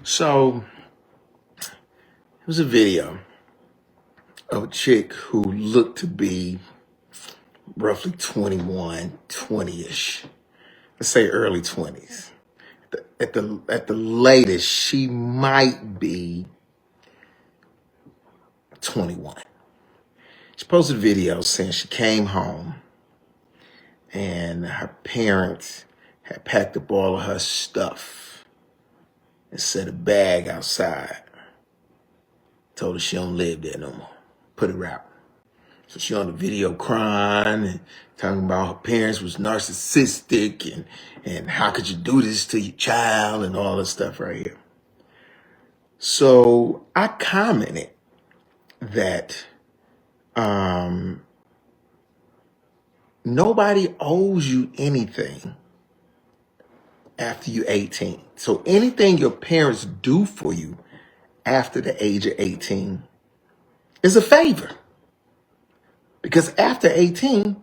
So it was a video of a chick who looked to be roughly 21, 20-ish. Let's say early 20s. At the latest, she might be 21. She posted a video saying she came home and her parents had packed up all of her stuff and set a bag outside. Told her she don't live there no more. Put her out. So she on the video crying and talking about her parents was narcissistic and how could you do this to your child and all this stuff right here. So I commented that nobody owes you anything after you're 18. So anything your parents do for you after the age of 18 is a favor. Because after 18,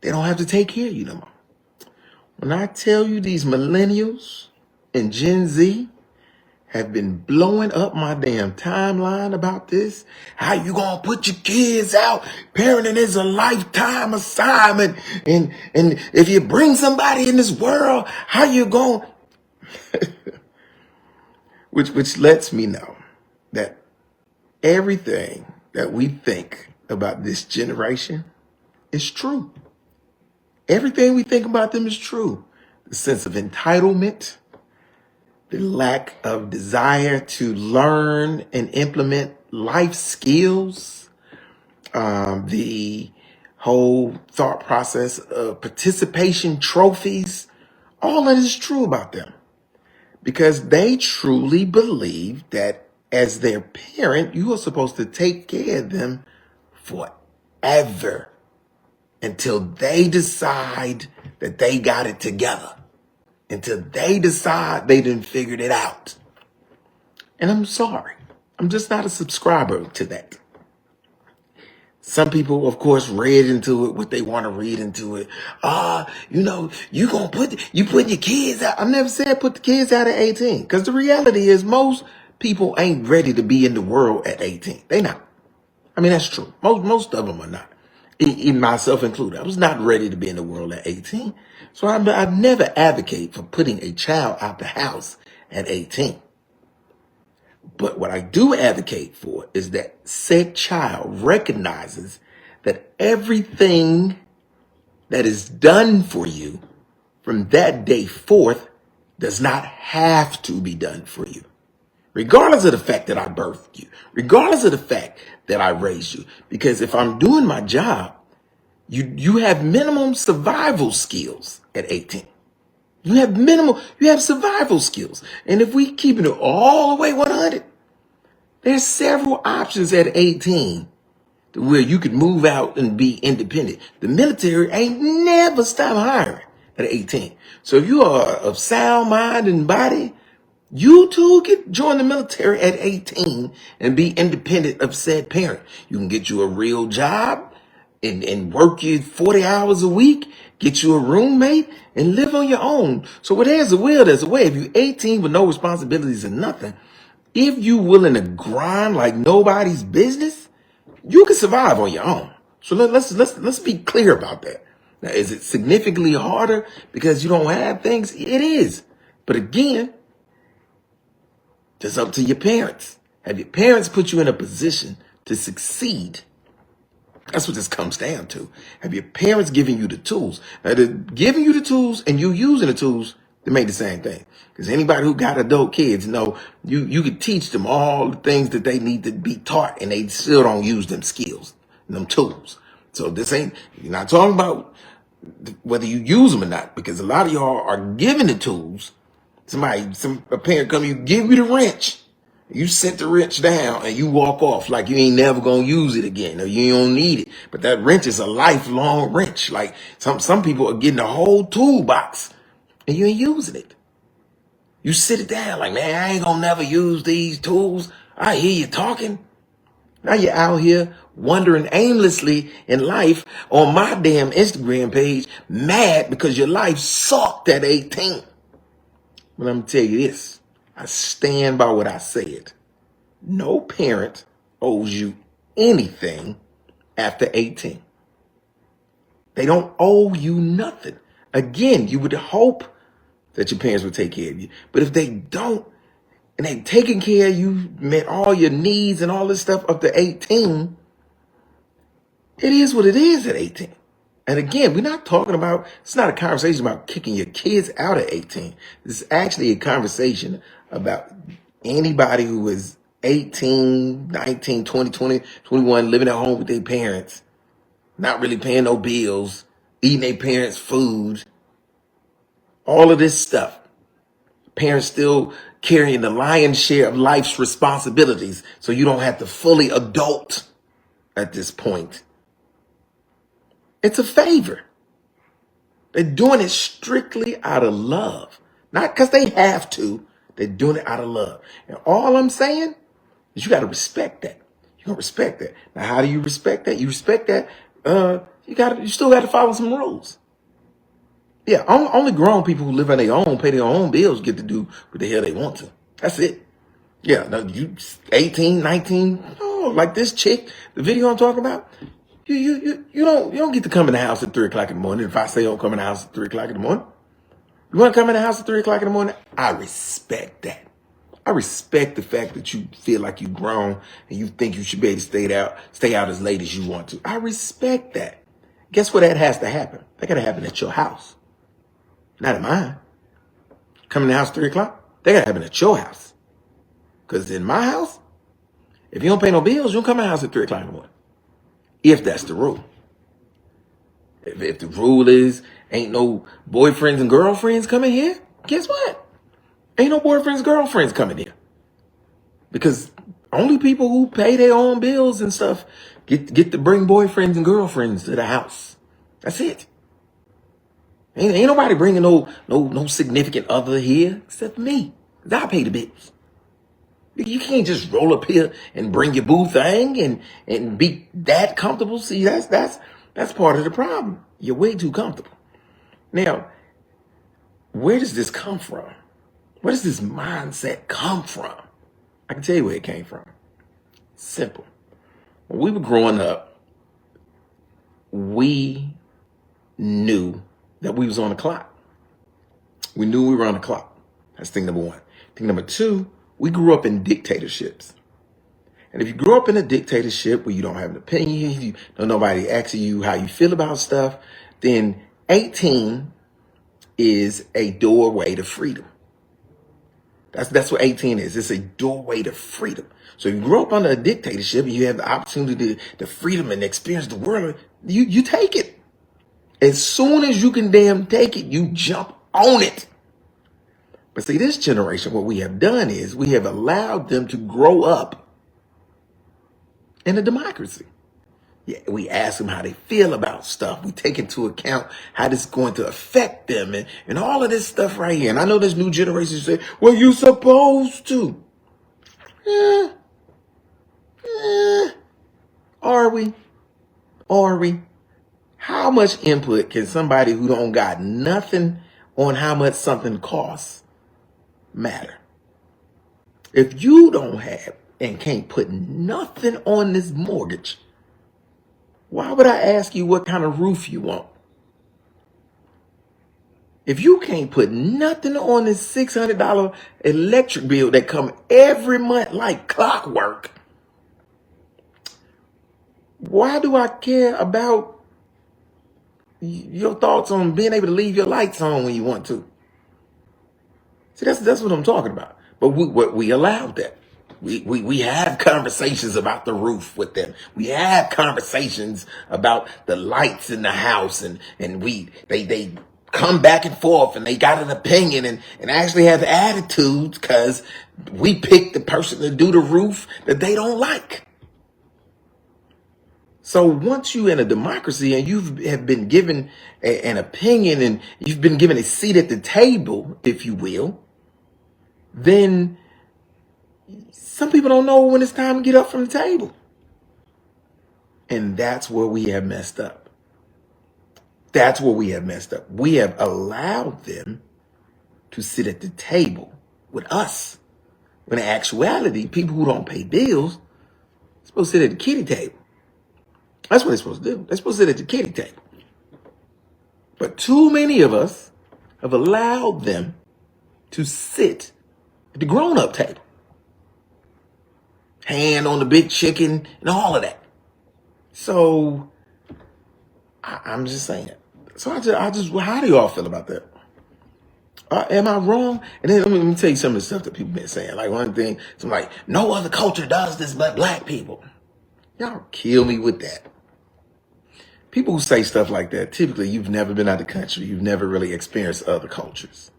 they don't have to take care of you no more. When I tell you these millennials and Gen Z have been blowing up my damn timeline about this, how you gonna put your kids out? Parenting is a lifetime assignment. And if you bring somebody in this world, how you gonna... which lets me know that everything that we think about this generation is true. Everything we think about them is true. The sense of entitlement, the lack of desire to learn and implement life skills, the whole thought process of participation trophies, all that is true about them. Because they truly believe that as their parent, you are supposed to take care of them forever until they decide that they got it together, until they decide they done figured it out. And I'm sorry, I'm just not a subscriber to that. Some people, of course, read into it what they want to read into it. You put your kids out. I never said put the kids out at 18. Because the reality is most people ain't ready to be in the world at 18. They not. I mean, that's true. Most of them are not. Even myself included. I was not ready to be in the world at 18. So I never advocate for putting a child out the house at 18. But what I do advocate for is that said child recognizes that everything that is done for you from that day forth does not have to be done for you. Regardless of the fact that I birthed you, regardless of the fact that I raised you. Because if I'm doing my job, you have minimum survival skills at 18. You have survival skills. And if we keep it all the way 100, there's several options at 18 to where you could move out and be independent. The military ain't never stopped hiring at 18. So if you are of sound mind and body, you too can join the military at 18 and be independent of said parent. You can get you a real job and work you 40 hours a week, get you a roommate and live on your own. So where there's a will, there's a way. If you're 18 with no responsibilities and nothing, if you willing to grind like nobody's business, you can survive on your own. So let's be clear about that. Now, is it significantly harder because you don't have things? It is. But again, it's up to your parents. Have your parents put you in a position to succeed? That's what this comes down to. Have your parents given you the tools? Now, they're giving you the tools and you using the tools to make the same thing. Because anybody who got adult kids know you could teach them all the things that they need to be taught and they still don't use them skills, them tools. So you're not talking about whether you use them or not, because a lot of y'all are given the tools. A parent come, you give you the wrench. You set the wrench down and you walk off like you ain't never gonna use it again or you don't need it. But that wrench is a lifelong wrench. Like some people are getting a whole toolbox and you ain't using it. You sit it down like, man, I ain't gonna never use these tools. I hear you talking. Now you're out here wandering aimlessly in life on my damn Instagram page, mad because your life sucked at 18. But I'm gonna tell you this. I stand by what I said. No parent owes you anything after 18. They don't owe you nothing. Again, you would hope that your parents would take care of you. But if they don't, and they've taken care of you, met all your needs and all this stuff up to 18, it is what it is at 18. And again, we're not talking about, it's not a conversation about kicking your kids out at 18. This is actually a conversation about anybody who is 18, 19, 20, 20, 21, living at home with their parents, not really paying no bills, eating their parents' food, all of this stuff. Parents still carrying the lion's share of life's responsibilities, so you don't have to fully adult at this point. It's a favor. They're doing it strictly out of love, not because they have to. They're doing it out of love. And all I'm saying is you got to respect that. You got to respect that. Now, how do you respect that? You respect that. You still got to follow some rules. Yeah, only grown people who live on their own, pay their own bills, get to do what the hell they want to. That's it. Yeah, no, you 18, 19, oh, like this chick, the video I'm talking about, you don't get to come in the house at 3 o'clock in the morning. If I say don't come in the house at 3 o'clock in the morning, you want to come in the house at 3 o'clock in the morning? I respect that. I respect the fact that you feel like you've grown and you think you should be able to stay out as late as you want to. I respect that. Guess what? That has to happen. That got to happen at your house. Not at mine. Come in the house at 3 o'clock, they gotta happen at your house. Because in my house, if you don't pay no bills, you don't come in the house at 3 o'clock in the morning. If that's the rule. If the rule is ain't no boyfriends and girlfriends coming here, guess what? Ain't no boyfriends and girlfriends coming here. Because only people who pay their own bills and stuff get to bring boyfriends and girlfriends to the house. That's it. Ain't nobody bringing no significant other here except me. 'Cause I pay the bills. You can't just roll up here and bring your boo thing and be that comfortable. See, that's part of the problem. You're way too comfortable. Now, where does this come from? Where does this mindset come from? I can tell you where it came from. Simple. When we were growing up, we knew that we was on the clock. We knew we were on the clock. That's thing number one. Thing number two, we grew up in dictatorships. And if you grew up in a dictatorship where you don't have an opinion, you don't nobody asking you how you feel about stuff, then 18 is a doorway to freedom. That's what 18 is. It's a doorway to freedom. So if you grow up under a dictatorship and you have the opportunity to freedom and experience the world, you take it. As soon as you can damn take it, you jump on it. But see, this generation, what we have done is we have allowed them to grow up in a democracy. Yeah, we ask them how they feel about stuff. We take into account how this is going to affect them and all of this stuff right here. And I know this new generation say, well, you supposed to. Are we? Are we? How much input can somebody who don't got nothing on how much something costs matter? If you don't have and can't put nothing on this mortgage, why would I ask you what kind of roof you want? If you can't put nothing on this $600 electric bill that come every month like clockwork, why do I care about your thoughts on being able to leave your lights on when you want to? See, that's what I'm talking about. But we allowed that. We have conversations about the roof with them. We have conversations about the lights in the house, and they come back and forth, and they got an opinion and actually have attitudes because we picked the person to do the roof that they don't like. So once you're in a democracy and you have been given an opinion and you've been given a seat at the table, if you will, then some people don't know when it's time to get up from the table. And that's where we have messed up. That's where we have messed up. We have allowed them to sit at the table with us. When in actuality, people who don't pay bills are supposed to sit at the kiddie table. That's what they're supposed to do. They're supposed to sit at the kiddie table. But too many of us have allowed them to sit at the grown-up table. Hand on the big chicken and all of that. So I'm just saying. So I just, how do y'all feel about that? Am I wrong? And then let me tell you some of the stuff that people been saying. Like one thing, some like, no other culture does this but black people. Y'all kill me with that. People who say stuff like that, typically you've never been out of the country. You've never really experienced other cultures.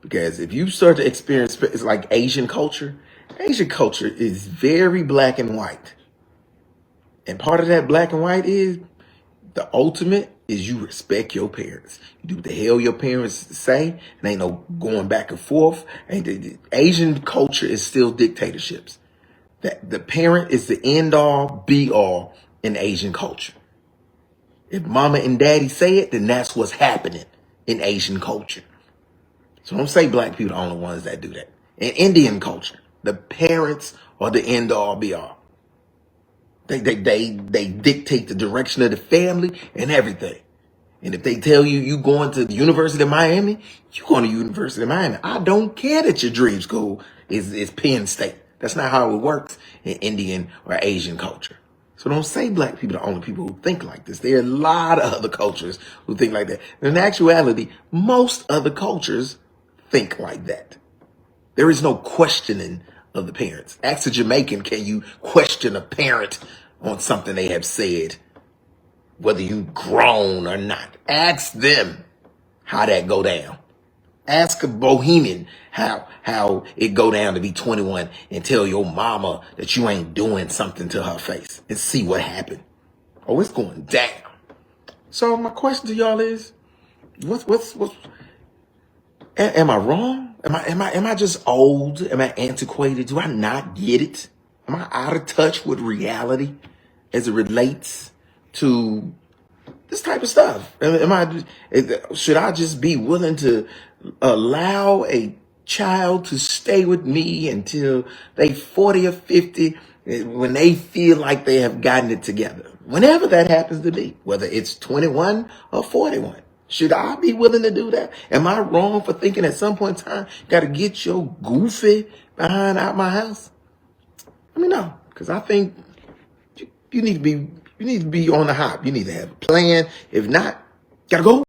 Because if you start to experience, it's like Asian culture. Asian culture is very black and white. And part of that black and white is the ultimate is you respect your parents. You do what the hell your parents say, and ain't no going back and forth. And Asian culture is still dictatorships. That the parent is the end all, be all in Asian culture. If mama and daddy say it, then that's what's happening in Asian culture. So don't say black people are the only ones that do that. In Indian culture, the parents are the end all, be all. They dictate the direction of the family and everything. And if they tell you going to the University of Miami, you going to University of Miami. I don't care that your dream school is Penn State. That's not how it works in Indian or Asian culture. So don't say black people are the only people who think like this. There are a lot of other cultures who think like that. In actuality, most other cultures think like that. There is no questioning of the parents. Ask a Jamaican, can you question a parent on something they have said, whether you grown or not? Ask them how that go down. Ask a Bohemian how it go down to be 21 and tell your mama that you ain't doing something to her face and see what happened. Oh, it's going down. So my question to y'all is, am I wrong? Am I just old? Am I antiquated? Do I not get it? Am I out of touch with reality as it relates to this type of stuff? Should I just be willing to allow a child to stay with me until they 40 or 50 when they feel like they have gotten it together? Whenever that happens to be, whether it's 21 or 41. Should I be willing to do that? Am I wrong for thinking at some point in time, you got to get your goofy behind out my house? Let me know, because I think you need to be on the hop. You need to have a plan. If not, gotta go.